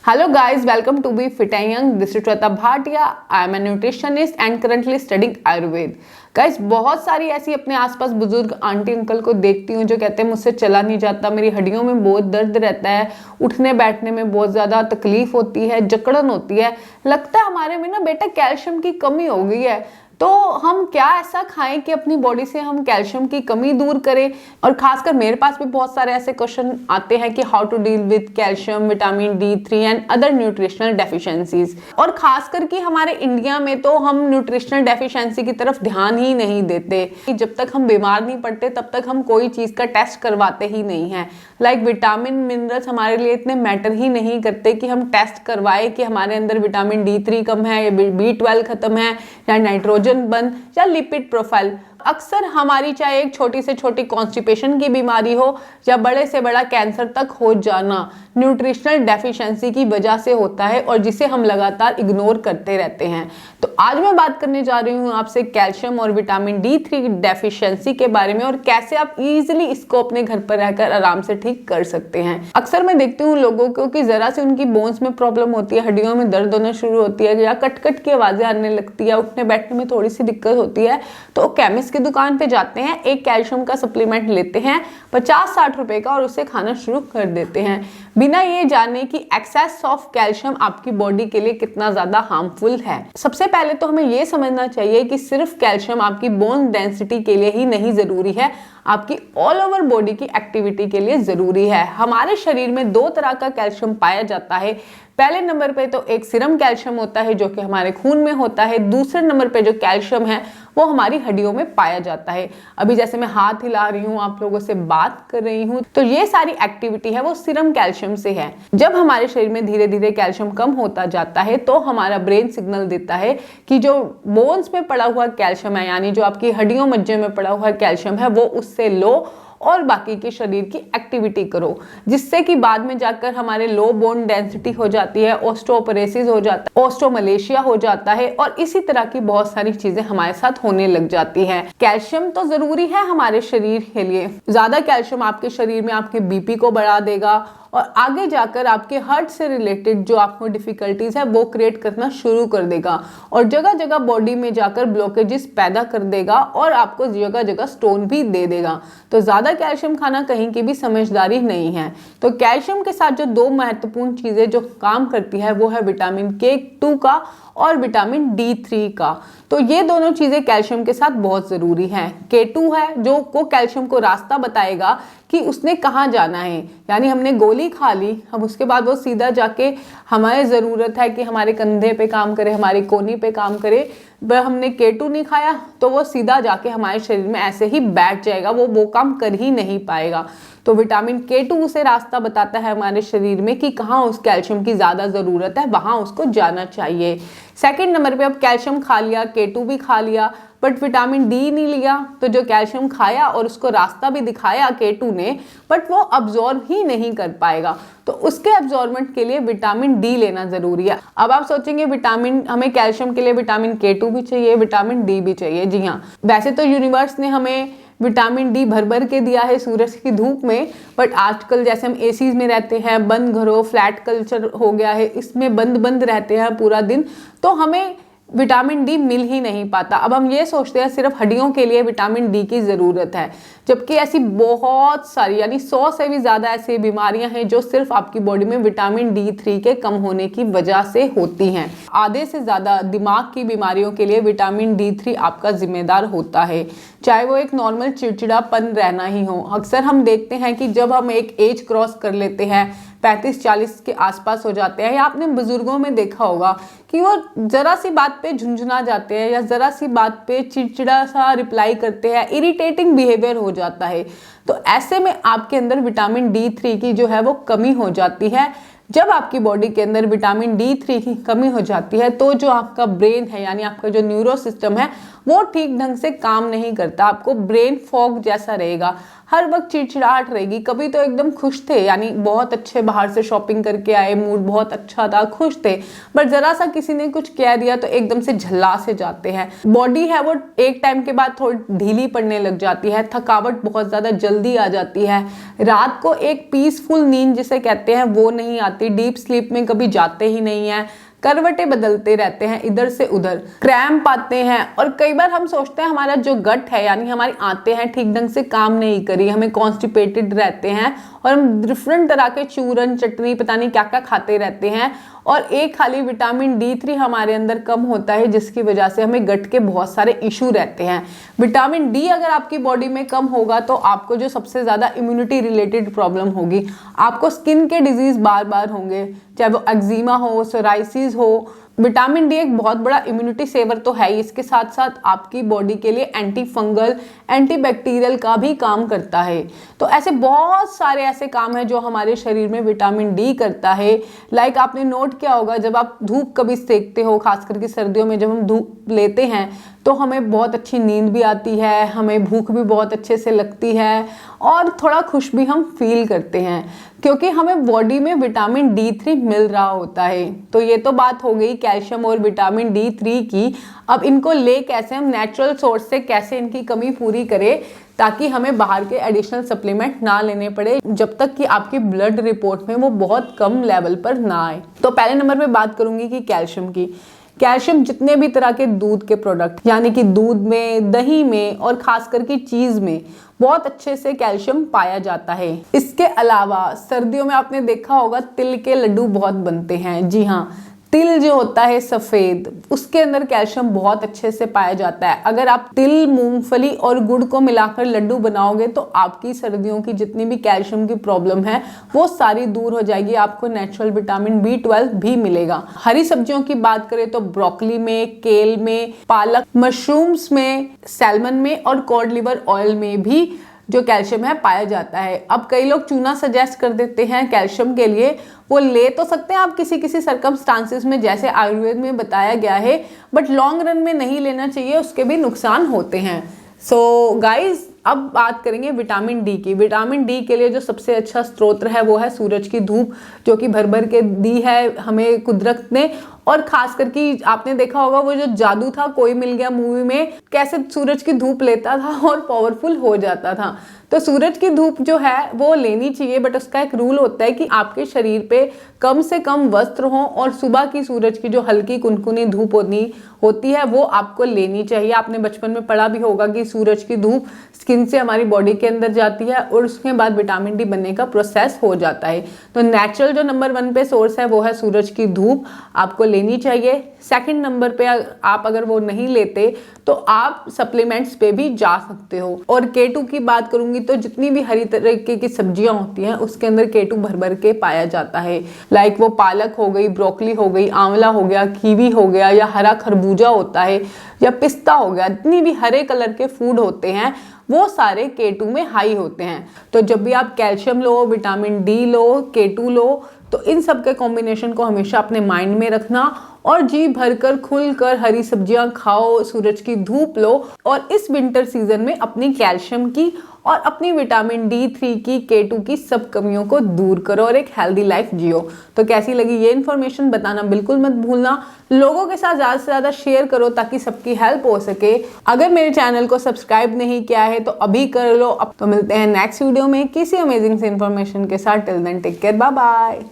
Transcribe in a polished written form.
Hello guys, welcome to Be Fit and Young. This is Shweta Bhatia. I am a nutritionist and currently studying Ayurved. Guys बहुत सारी ऐसी अपने आसपास बुजुर्ग aunty uncle को देखती हूँ जो कहते हैं मुझसे चला नहीं जाता, मेरी हड्डियों में बहुत दर्द रहता है, उठने बैठने में बहुत ज़्यादा तकलीफ होती है, जकड़न होती है, लगता है हमारे में ना बेटा कैल्शियम की कमी हो गई है। तो हम क्या ऐसा खाएं कि अपनी बॉडी से हम कैल्शियम की कमी दूर करें। और खासकर मेरे पास भी बहुत सारे ऐसे क्वेश्चन आते हैं कि how to deal with calcium, vitamin D3 and other nutritional deficiencies. और खासकर कि हमारे इंडिया में तो हम न्यूट्रिशनल डेफिशिएंसी की तरफ ध्यान ही नहीं देते। जब तक हम बीमार नहीं पड़ते तब तक हम कोई चीज़ का टेस्ट करवाते ही नहीं हैं। लाइक विटामिन मिनरल्स हमारे लिए इतने मैटर ही नहीं करते कि हम टेस्ट करवाए कि हमारे अंदर विटामिन D3 कम है या B12 खत्म है या नाइट्रोजन बंद या लिपिड प्रोफाइल। अक्सर हमारी चाहे एक छोटी से छोटी कॉन्स्टिपेशन की बीमारी हो या बड़े से बड़ा कैंसर तक हो जाना न्यूट्रिशनल डेफिशिएंसी की वजह से होता है और जिसे हम लगातार इग्नोर करते रहते हैं। तो आज मैं बात करने जा रही हूँ आपसे कैल्शियम और विटामिन D3 डेफिशिएंसी के बारे में और कैसे आप इजीली इसको अपने घर पर रहकर आराम से ठीक कर सकते हैं। अक्सर मैं देखती हूँ लोगों को कि जरा से उनकी बोन्स में प्रॉब्लम होती है, हड्डियों में दर्द होना शुरू होती है या कट कट की आवाजें आने लगती है, उठने बैठने में थोड़ी सी दिक्कत होती है, तो केमिस्ट की दुकान पे जाते हैं, एक कैल्शियम का सप्लीमेंट लेते हैं 50-60 रुपए का और उसे खाना शुरू कर देते हैं बिना ये जाने कि एक्सेस ऑफ कैल्शियम आपकी बॉडी के लिए कितना ज्यादा हार्मफुल है। सबसे पहले तो हमें ये समझना चाहिए कि सिर्फ कैल्शियम आपकी बोन डेंसिटी के लिए ही नहीं जरूरी है, आपकी ऑल ओवर बॉडी की एक्टिविटी के लिए जरूरी है। हमारे शरीर में दो तरह का कैल्शियम पाया जाता है। पहले नंबर पे तो एक सीरम कैल्शियम होता है जो कि हमारे खून में होता है। दूसरे नंबर पे जो कैल्शियम है वो हमारी हड्डियों में पाया जाता है। अभी जैसे मैं हाथ हिला रही हूँ, आप लोगों से बात कर रही हूँ, तो ये सारी एक्टिविटी है वो सीरम कैल्शियम से है। जब हमारे शरीर में धीरे धीरे कैल्शियम कम होता जाता है तो हमारा ब्रेन सिग्नल देता है कि जो बोन्स में पड़ा हुआ कैल्शियम है, यानी जो आपकी हड्डियों मज्जे में पड़ा हुआ कैल्शियम है, वो उससे लो और बाकी के शरीर की एक्टिविटी करो, जिससे कि बाद में जाकर हमारे लो बोन डेंसिटी हो जाती है, ऑस्टियोपोरोसिस हो जाता है, ऑस्टियोमलेशिया हो जाता है और इसी तरह की बहुत सारी चीजें हमारे साथ होने लग जाती हैं। कैल्शियम तो जरूरी है हमारे शरीर के लिए। ज्यादा कैल्शियम आपके शरीर में आपके बीपी को बढ़ा देगा और आगे जाकर आपके हार्ट से रिलेटेड जो आपको डिफिकल्टीज है वो क्रिएट करना शुरू कर देगा और जगह जगह बॉडी में जाकर ब्लॉकेजेस पैदा कर देगा और आपको जगह जगह स्टोन भी दे देगा। तो ज्यादा कैल्शियम खाना कहीं की भी समझदारी नहीं है। तो कैल्शियम के साथ जो दो महत्वपूर्ण चीजें जो काम करती है वो है विटामिन K2 का और विटामिन D3 का। तो ये दोनों चीजें कैल्शियम के साथ बहुत जरूरी हैं। K2 है जो को कैल्शियम को रास्ता बताएगा कि उसने कहाँ जाना है, यानी हमने गोली खा ली, हम उसके बाद वो सीधा जाके हमारे ज़रूरत है कि हमारे कंधे पे काम करे, हमारी कोहनी पे काम करे, वह हमने K2 नहीं खाया तो वो सीधा जाके हमारे शरीर में ऐसे ही बैठ जाएगा, वो काम कर ही नहीं पाएगा। तो विटामिन K2 उसे रास्ता बताता है हमारे शरीर में कि कहाँ उस कैल्शियम की ज़्यादा ज़रूरत है, वहाँ उसको जाना चाहिए। सेकंड नंबर पे अब कैल्शियम खा लिया, K2 भी खा लिया, बट विटामिन D नहीं लिया, तो जो कैल्शियम खाया और उसको रास्ता भी दिखाया K2 ने, बट वो अब्जॉर्ब ही नहीं कर पाएगा। तो उसके अब्जॉर्बमेंट के लिए विटामिन D लेना जरूरी है। अब आप सोचेंगे विटामिन, हमें कैल्शियम के लिए विटामिन K2 भी चाहिए, विटामिन D भी चाहिए। जी हाँ, वैसे तो यूनिवर्स ने हमें विटामिन D भर भर के दिया है सूरज की धूप में, बट आजकल जैसे हम एसीज में रहते हैं, बंद घरों, फ्लैट कल्चर हो गया है, इसमें बंद बंद रहते हैं पूरा दिन, तो हमें विटामिन D मिल ही नहीं पाता। अब हम ये सोचते हैं सिर्फ हड्डियों के लिए विटामिन D की ज़रूरत है, जबकि ऐसी बहुत सारी यानी 100 से भी ज़्यादा ऐसी बीमारियां हैं जो सिर्फ आपकी बॉडी में विटामिन D3 के कम होने की वजह से होती हैं। आधे से ज़्यादा दिमाग की बीमारियों के लिए विटामिन D3 आपका जिम्मेदार होता है, चाहे वो एक नॉर्मल चिड़चिड़ापन रहना ही हो। अक्सर हम देखते हैं कि जब हम एक एज क्रॉस कर लेते हैं, 35-40 के आसपास हो जाते हैं, या आपने बुजुर्गों में देखा होगा कि वो जरा सी बात पे झुंझुना जाते हैं या जरा सी बात पे चिड़चिड़ा सा रिप्लाई करते हैं, इरिटेटिंग बिहेवियर हो जाता है। तो ऐसे में आपके अंदर विटामिन D3 की जो है वो कमी हो जाती है। जब आपकी बॉडी के अंदर विटामिन D3 की कमी हो जाती है तो जो आपका ब्रेन है, यानी आपका जो न्यूरो सिस्टम है, वो ठीक ढंग से काम नहीं करता, आपको ब्रेन फॉग जैसा रहेगा, हर वक्त चिड़चिड़ाहट रहेगी। कभी तो एकदम खुश थे, यानी बहुत अच्छे बाहर से शॉपिंग करके आए, मूड बहुत अच्छा था, खुश थे, बट जरा सा किसी ने कुछ कह दिया तो एकदम से झल्ला से जाते हैं। बॉडी है वो एक टाइम के बाद थोड़ी ढीली पड़ने लग जाती है, थकावट बहुत ज्यादा जल्दी आ जाती है, रात को एक पीसफुल नींद जिसे कहते हैं वो नहीं आती, डीप स्लीप में कभी जाते ही नहीं है, करवटें बदलते रहते हैं इधर से उधर, क्रैम्प आते हैं, और कई बार हम सोचते हैं हमारा जो गट है यानी हमारी आंतें हैं ठीक ढंग से काम नहीं करी, हमें कॉन्स्टिपेटेड रहते हैं और हम डिफरेंट तरह के चूरन चटनी पता नहीं क्या क्या खाते रहते हैं, और एक खाली विटामिन D3 हमारे अंदर कम होता है जिसकी वजह से हमें गट के बहुत सारे इशू रहते हैं। विटामिन डी अगर आपकी बॉडी में कम होगा तो आपको जो सबसे ज़्यादा इम्यूनिटी रिलेटेड प्रॉब्लम होगी, आपको स्किन के डिजीज बार बार होंगे, चाहे वो एक्जिमा हो, सोराइसिस हो। विटामिन डी एक बहुत बड़ा इम्यूनिटी सेवर तो है ही, इसके साथ साथ आपकी बॉडी के लिए एंटी फंगल एंटी बैक्टीरियल का भी काम करता है। तो ऐसे बहुत सारे ऐसे काम है जो हमारे शरीर में विटामिन डी करता है। लाइक आपने नोट किया होगा जब आप धूप कभी सेकते हो, खास करके सर्दियों में जब हम धूप लेते हैं तो हमें बहुत अच्छी नींद भी आती है, हमें भूख भी बहुत अच्छे से लगती है और थोड़ा खुश भी हम फील करते हैं क्योंकि हमें बॉडी में विटामिन D3 मिल रहा होता है। तो ये तो बात हो गई कैल्शियम और विटामिन D3 की। अब इनको ले कैसे, हम नेचुरल सोर्स से कैसे इनकी कमी पूरी करें ताकि हमें बाहर के एडिशनल सप्लीमेंट ना लेने पड़े जब तक कि आपकी ब्लड रिपोर्ट में वो बहुत कम लेवल पर ना आए। तो पहले नंबर पे बात करूंगी कि कैल्शियम की। कैल्शियम जितने भी तरह के दूध के प्रोडक्ट यानी कि दूध में, दही में और खास करके चीज में बहुत अच्छे से कैल्शियम पाया जाता है। इसके अलावा सर्दियों में आपने देखा होगा तिल के लड्डू बहुत बनते हैं। जी हाँ, तिल जो होता है सफेद, उसके अंदर कैल्शियम बहुत अच्छे से पाया जाता है। अगर आप तिल, मूंगफली और गुड़ को मिलाकर लड्डू बनाओगे तो आपकी सर्दियों की जितनी भी कैल्शियम की प्रॉब्लम है वो सारी दूर हो जाएगी, आपको नेचुरल विटामिन B12 भी मिलेगा। हरी सब्जियों की बात करें तो ब्रोकली में, केल में, पालक, मशरूम्स में, सैल्मन में और कॉड लिवर ऑयल में भी जो कैल्शियम है पाया जाता है। अब कई लोग चूना सजेस्ट कर देते हैं कैल्शियम के लिए, वो ले तो सकते हैं आप किसी किसी सर्कमस्टांसिस में जैसे आयुर्वेद में बताया गया है, बट लॉन्ग रन में नहीं लेना चाहिए, उसके भी नुकसान होते हैं। सो गाइज अब बात करेंगे विटामिन डी की। विटामिन डी के लिए जो सबसे अच्छा स्रोत है वो है सूरज की धूप, जो कि भर भर के दी है हमें कुदरत ने। और खास करके आपने देखा होगा वो जो जादू था कोई मिल गया मूवी में, कैसे सूरज की धूप लेता था और पावरफुल हो जाता था। तो सूरज की धूप जो है वो लेनी चाहिए, बट उसका एक रूल होता है कि आपके शरीर पे कम से कम वस्त्र हो और सुबह की सूरज की जो हल्की कुनकुनी धूप होती है वो आपको लेनी चाहिए। आपने बचपन में पढ़ा भी होगा कि सूरज की धूप स्किन से हमारी बॉडी के अंदर जाती है और उसके बाद विटामिन डी बनने का प्रोसेस हो जाता है। तो नेचुरल जो नंबर 1 पे सोर्स है वो है सूरज की धूप, आपको लेनी चाहिए। सेकंड नंबर पे आप अगर वो नहीं लेते तो आप सप्लीमेंट्स पे भी जा सकते हो। और K2 की बात करूंगी तो जितनी भी हरी तरीके की सब्जियां होती हैं उसके अंदर K2 भर भर के पाया जाता है। लाइक वो पालक हो गई, ब्रोकली हो गई, आंवला हो गया, कीवी हो गया, या हरा खरबूजा होता है, या पिस्ता हो गया, जितनी भी हरे कलर के फूड होते हैं वो सारे K2 में हाई होते हैं। तो जब भी आप कैल्शियम लो, विटामिन डी लो, K2 लो, तो इन सब के कॉम्बिनेशन को हमेशा अपने माइंड में रखना और जी भरकर खुलकर हरी सब्जियां खाओ, सूरज की धूप लो और इस विंटर सीजन में अपनी कैल्शियम की और अपनी विटामिन D3 की, K2 की सब कमियों को दूर करो और एक हेल्दी लाइफ जियो। तो कैसी लगी ये इन्फॉर्मेशन बताना बिल्कुल मत भूलना। लोगों के साथ ज़्यादा से ज़्यादा शेयर करो ताकि सबकी हेल्प हो सके। अगर मेरे चैनल को सब्सक्राइब नहीं किया है तो अभी कर लो। अब तो मिलते हैं नेक्स्ट वीडियो में किसी अमेजिंग से इन्फॉर्मेशन के साथ। Till then take care, bye bye.